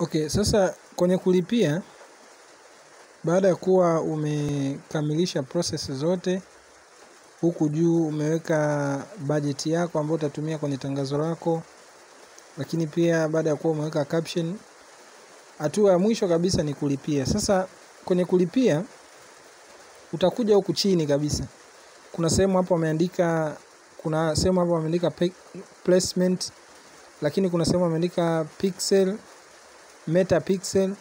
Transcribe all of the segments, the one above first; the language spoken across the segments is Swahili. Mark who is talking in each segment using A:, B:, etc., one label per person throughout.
A: Okay, sasa kwenye kulipia, baada ya kuwa umekamilisha process zote, huku juu umeweka budget yako ambayo utatumia kwenye tangazo lako, lakini pia baada ya kuwa umeweka caption, hatua ya mwisho kabisa ni kulipia. Sasa kwenye kulipia utakuja huku chini kabisa. Kuna sehemu hapo wameandika placement, lakini kuna sehemu wameandika pixel, meta pixel,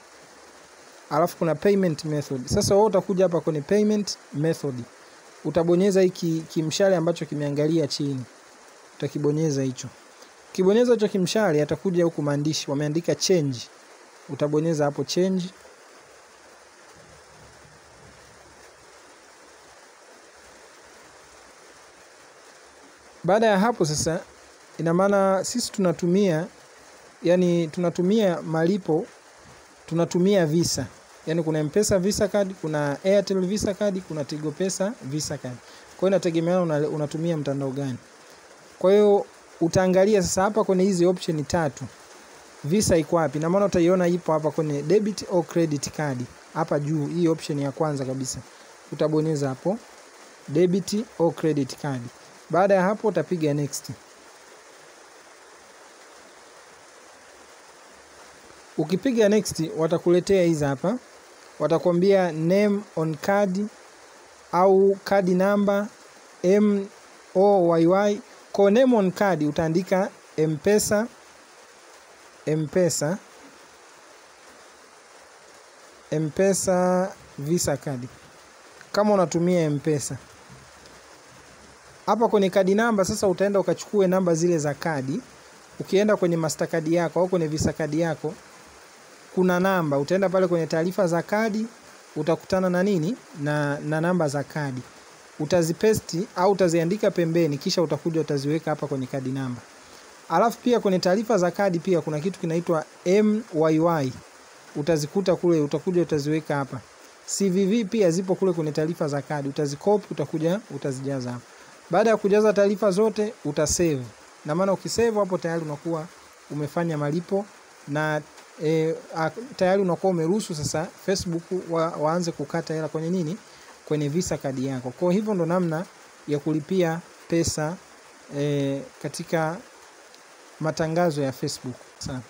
A: alafu kuna payment method. Sasa wewe utakuja hapa kwenye payment method. Utabonyeza hiki kimshale ambacho kimeangalia chini. Utakibonyeza hicho. Ukibonyeza hicho kimshale atakuja huku maandishi wameandika change. Utabonyeza hapo change. Baada ya hapo sasa ina maana sisi tunatumia malipo, tunatumia Visa. Yani kuna Mpesa Visa card, kuna Airtel Visa card, kuna Tigo Pesa Visa card. Kwa hiyo inategemeana unatumia mtandao gani. Kwa hiyo utaangalia sasa hapa kwenye hizi option tatu. Visa iko wapi? Na maana utaiona ipo hapa kwenye debit au credit card. Hapa juu hii option ya kwanza kabisa. Utabonyeza hapo debit au credit card. Baada ya hapo utapiga next. Ukipiga next watakuletea hizi hapa. Watakwambia name on card au card number MOYY. Kwa name on card utaandika Mpesa Visa card. Kama unatumia Mpesa. Hapa kwenye kadi namba sasa utaenda ukachukue namba zile za kadi. Ukienda kwenye Mastercard yako au kwenye Visa card yako kuna namba, utaenda pale kwenye taarifa za kadi, utakutana na nini? Na namba za kadi. Utazipesti au utaziandika pembeni kisha utakuja utaziweka hapa kwenye kadi namba. Alafu pia kwenye taarifa za kadi pia kuna kitu kinaitwa MYY. Utazikuta kule, utakuja utaziweka hapa. CVV pia zipo kule kwenye taarifa za kadi. Utazikopi, utakuja utazijaza hapa. Baada ya kujaza taarifa zote utasave. Na maana ukisave hapo tayari unakuwa umefanya malipo na tayari unakuwa umeruhusu sasa Facebook waanze kukata hela kwenye nini? Kwenye Visa card yako. Kwa hivyo ndo namna ya kulipia pesa katika matangazo ya Facebook. Sawa.